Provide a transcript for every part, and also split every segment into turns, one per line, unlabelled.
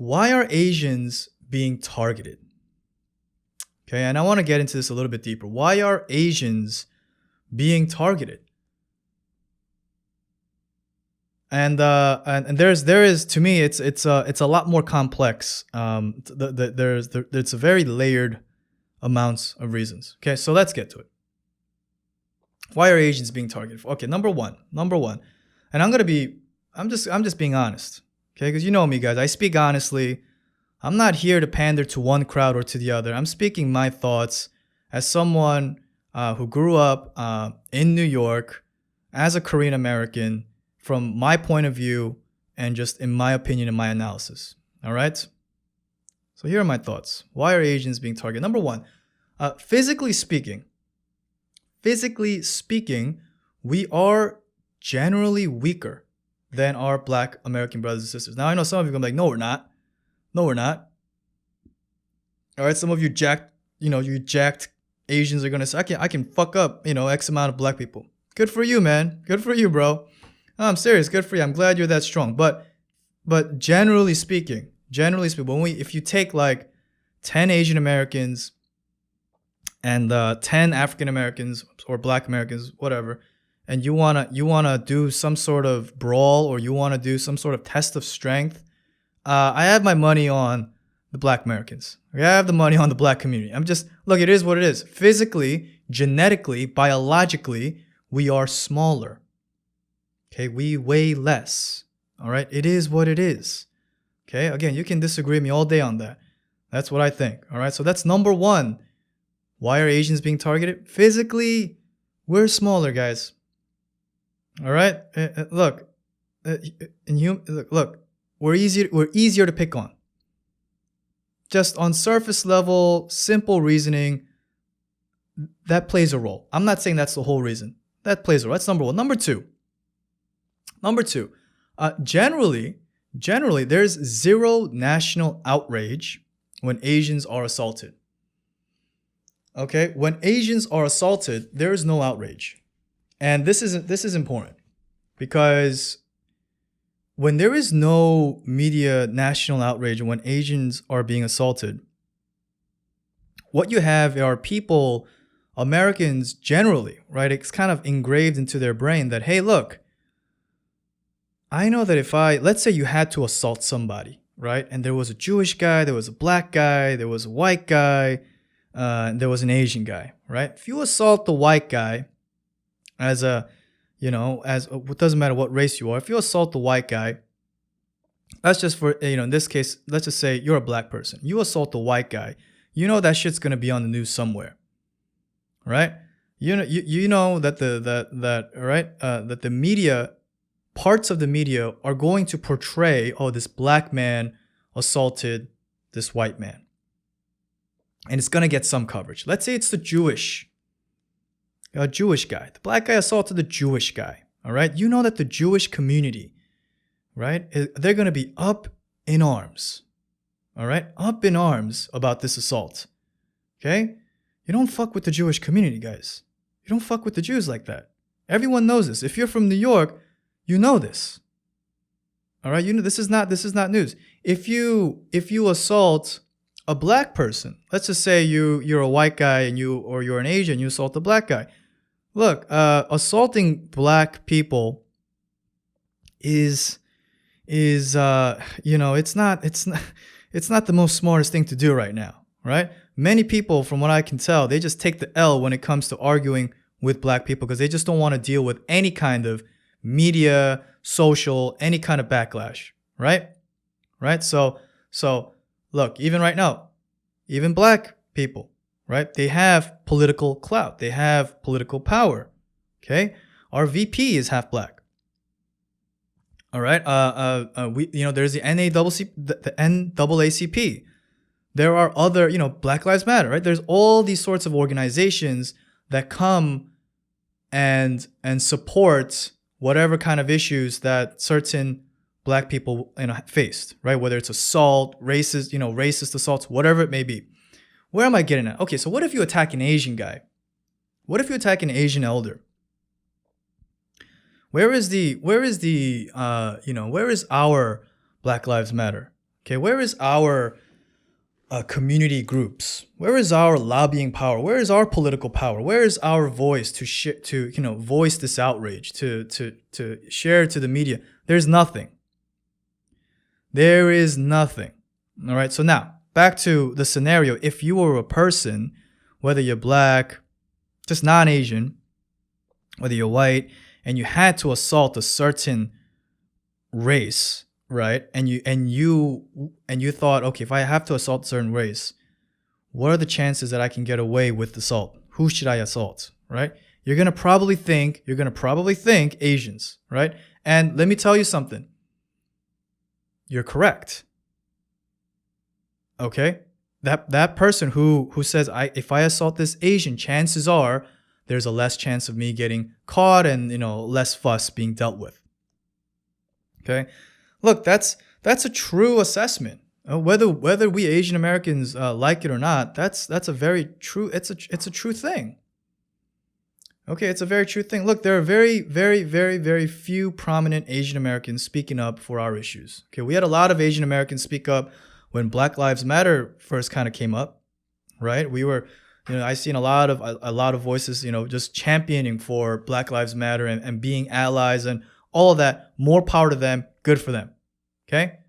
why are Asians being targeted? Okay, and I want to get into this a little bit deeper. Why are Asians being targeted? And there is to me it's a lot more complex. It's a very layered amounts of reasons. Okay, so let's get to it. Why are Asians being targeted? Okay, number one, and I'm just being honest. Okay, because you know me, guys. I speak honestly. I'm not here to pander to one crowd or to the other. I'm speaking my thoughts as someone who grew up in New York as a Korean American, from my point of view and just in my opinion and my analysis. All right? So here are my thoughts. Why are Asians being targeted? Number one, physically speaking, we are generally weaker than our Black American brothers and sisters. Now, I know some of you are going to be like, no, we're not. No, we're not. All right, some of you jacked Asians are going to say, I can fuck up, X amount of Black people. Good for you, man. Good for you, bro. No, I'm serious. Good for you. I'm glad you're that strong. But generally speaking, if you take like 10 Asian Americans and 10 African Americans or Black Americans, whatever, and you wanna do some sort of brawl or you wanna do some sort of test of strength, I have my money on the Black Americans. I have the money on the Black community. Look, it is what it is. Physically, genetically, biologically, we are smaller. Okay, we weigh less. All right, it is what it is. Okay, again, you can disagree with me all day on that. That's what I think. All right, so that's number one. Why are Asians being targeted? Physically, we're smaller, guys. All right, look, we're easier to pick on. Just on surface level, simple reasoning, that plays a role. I'm not saying that's the whole reason. That plays a role. That's number one. Number two, generally, there's zero national outrage when Asians are assaulted. Okay, when Asians are assaulted, there is no outrage. And this is important because when there is no media national outrage when Asians are being assaulted, what you have are people, Americans generally, right? It's kind of engraved into their brain that, hey, look, I know that let's say you had to assault somebody, right? And there was a Jewish guy, there was a Black guy, there was a white guy, there was an Asian guy, right? If you assault the white guy it doesn't matter what race you are, if you assault the white guy, that's just for, in this case, let's just say you're a Black person. You assault the white guy, that shit's going to be on the news somewhere, right? You know that that the media, parts of the media are going to portray, oh, this Black man assaulted this white man. And it's going to get some coverage. Let's say it's the Jewish guy. The Black guy assaulted the Jewish guy, all right? You know that the Jewish community, right, they're going to be up in arms, all right? Up in arms about this assault, okay? You don't fuck with the Jewish community, guys. You don't fuck with the Jews like that. Everyone knows this. If you're from New York, you know this. All right, this is not news. If you assault a Black person, let's just say you're a white guy and you're an Asian, you assault a Black guy. Look, assaulting Black people is it's not the most smartest thing to do right now, right? Many people, from what I can tell, they just take the L when it comes to arguing with Black people because they just don't want to deal with any kind of media, social, any kind of backlash, right? Right? So look, even right now, even Black people, right? They have political clout. They have political power. Okay? Our VP is half Black. All right? There's the NAACP. There are other, Black Lives Matter, right? There's all these sorts of organizations that come and support whatever kind of issues that certain Black people faced, right? Whether it's assault, racist assaults, whatever it may be. Where am I getting at? Okay, so what if you attack an Asian guy? What if you attack an Asian elder? Where is our Black Lives Matter? Okay, where is our community groups? Where is our lobbying power? Where is our political power? Where is our voice to voice this outrage, to share to the media? There's nothing. There is nothing. All right. So now back to the scenario. If you were a person, whether you're black, just non-Asian, whether you're white, and you had to assault a certain race, right? And you thought, okay, if I have to assault a certain race, what are the chances that I can get away with assault? Who should I assault, right? You're gonna probably think Asians, right? And let me tell you something. You're correct. Okay? That person who says if I assault this Asian, chances are there's a less chance of me getting caught and less fuss being dealt with. Okay? Look, that's a true assessment. Whether we Asian Americans like it or not, that's a very true. It's a true thing. Okay, it's a very true thing. Look, there are very, very, very, very few prominent Asian Americans speaking up for our issues. Okay, we had a lot of Asian Americans speak up when Black Lives Matter first kind of came up, right? We were, I seen a lot of voices, just championing for Black Lives Matter and being allies and all of that. More power to them. Good for them. Okay,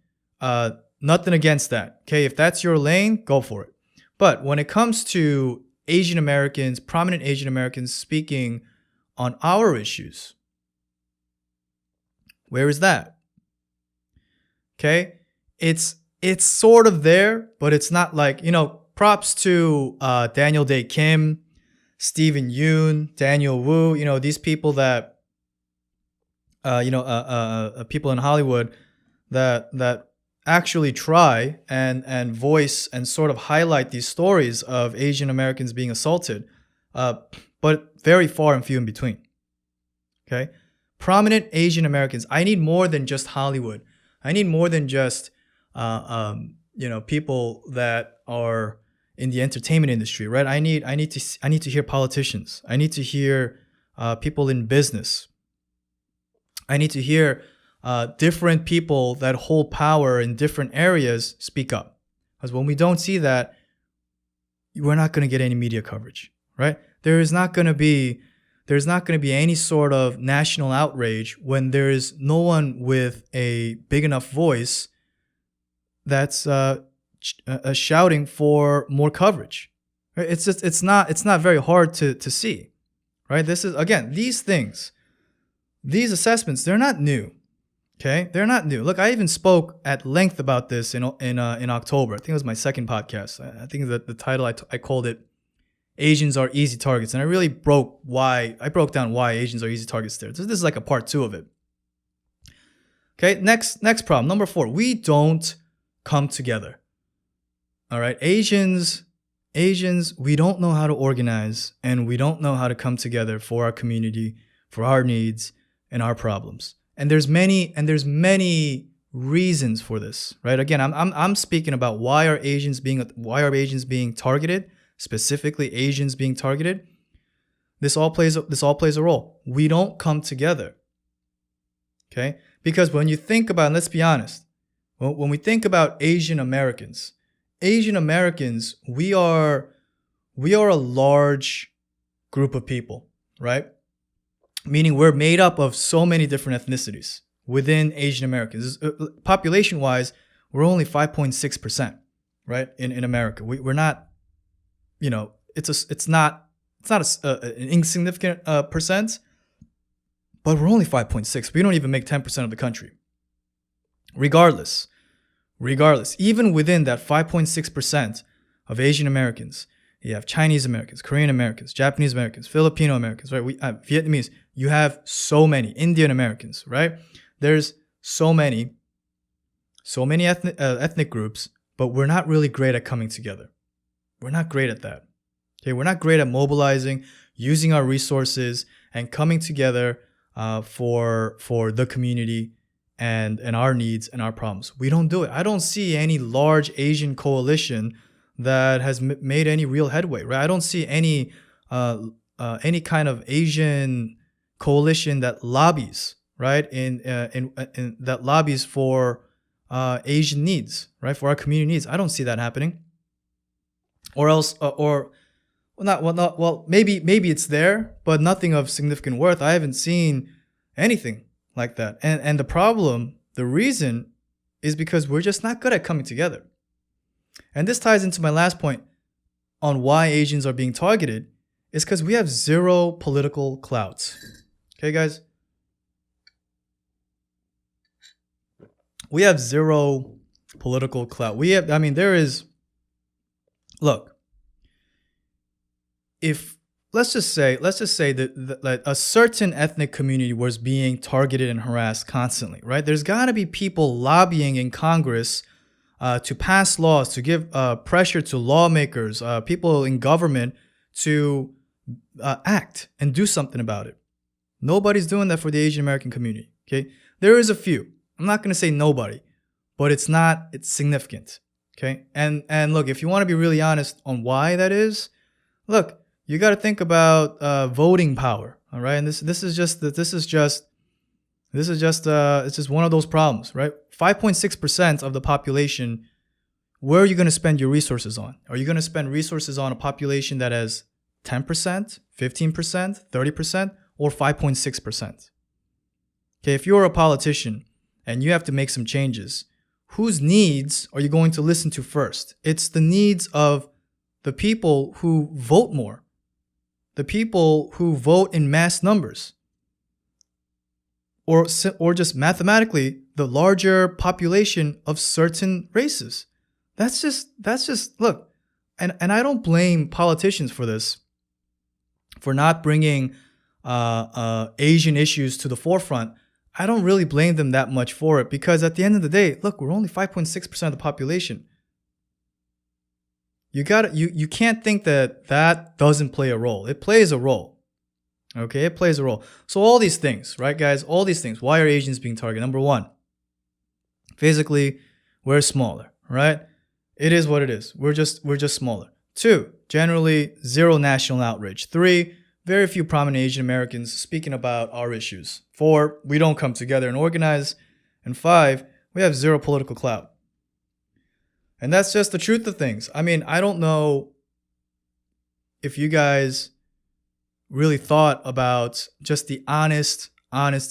nothing against that. Okay, if that's your lane, go for it. But when it comes to Asian Americans, prominent Asian Americans speaking on our issues, where is that? Okay, it's sort of there, but it's not like, props to Daniel Day Kim, Stephen Yoon, Daniel Wu, these people that, people in Hollywood that actually try and voice and sort of highlight these stories of Asian Americans being assaulted, but very far and few in between. Okay, prominent Asian Americans. I need more than just Hollywood. I need more than just people that are in the entertainment industry, right? I need to hear politicians. I need to hear people in business. I need to hear different people that hold power in different areas speak up. Because when we don't see that, we're not going to get any media coverage, right? There's not going to be any sort of national outrage when there is no one with a big enough voice that's shouting for more coverage. Right? It's not very hard to see, right? This is, again, these things, these assessments, they're not new. Okay, they're not new. Look, I even spoke at length about this in October. I think it was my second podcast. I think that the title I called it "Asians Are Easy Targets," and I really broke down why Asians are easy targets there. This is like a part 2 of it. Okay, next problem, number 4. We don't come together. All right, Asians, we don't know how to organize, and we don't know how to come together for our community, for our needs and our problems. And there's many reasons for this, right? Again, I'm speaking about why are Asians being targeted, specifically Asians being targeted. This all plays a role. We don't come together. Okay? Because when you think about, and let's be honest, when we think about Asian Americans, we are a large group of people, right? Meaning we're made up of so many different ethnicities within Asian Americans. Population-wise, we're only 5.6%, right? In America, we're not, it's not an insignificant percent, but we're only 5.6. We don't even make 10% of the country. Regardless, even within that 5.6% of Asian Americans, you have Chinese Americans, Korean Americans, Japanese Americans, Filipino Americans, right? We have Vietnamese. You have so many Indian Americans, right? There's so many ethnic groups, but we're not really great at coming together. We're not great at that. Okay, we're not great at mobilizing, using our resources, and coming together for the community and our needs and our problems. We don't do it. I don't see any large Asian coalition that has made any real headway, right? I don't see any kind of Asian coalition that lobbies, right? In that lobbies for Asian needs, right? For our community needs. I don't see that happening. Or else, maybe it's there, but nothing of significant worth. I haven't seen anything like that. And the reason is because we're just not good at coming together. And this ties into my last point on why Asians are being targeted, is because we have zero political clout. Okay, guys? We have zero political clout. Look, if let's just say that a certain ethnic community was being targeted and harassed constantly, right? There's got to be people lobbying in Congress to pass laws, to give pressure to lawmakers, people in government to act and do something about it. Nobody's doing that for the Asian American community. Okay, there is a few. I'm not going to say nobody, but it's significant. Okay, and look, if you want to be really honest on why that is, look, you got to think about voting power. All right, and this is just one of those problems, right? 5.6% of the population. Where are you going to spend your resources on? Are you going to spend resources on a population that has 10%, 15%, 30%, or 5.6%? Okay, if you're a politician and you have to make some changes, whose needs are you going to listen to first? It's the needs of the people who vote more, the people who vote in mass numbers, or just mathematically, the larger population of certain races. That's just look, and I don't blame politicians for this, for not bringing Asian issues to the forefront. I don't really blame them that much for it, because at the end of the day, look, we're only 5.6% of the population. You can't think that doesn't play a role. It plays a role. Okay, it plays a role. So all these things, right, guys? All these things. Why are Asians being targeted? Number one, physically, we're smaller, right? It is what it is. We're just smaller. Two, generally zero national outrage. Three, very few prominent Asian Americans speaking about our issues. Four, we don't come together and organize. And five, we have zero political clout. And that's just the truth of things. I mean, I don't know if you guys really thought about just the honest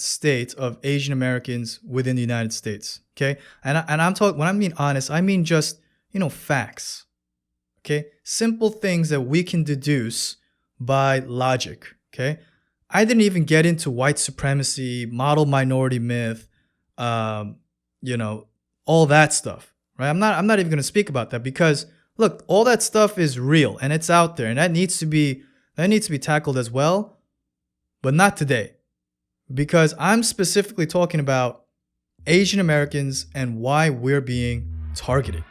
state of Asian Americans within the United States. Okay, and I'm talking, when I mean honest, I mean just, facts. Okay, simple things that we can deduce by logic. Okay, I didn't even get into white supremacy, model minority myth, all that stuff. Right? I'm not even going to speak about that, because look, all that stuff is real and it's out there, and that needs to be tackled as well, but not today, because I'm specifically talking about Asian Americans and why we're being targeted.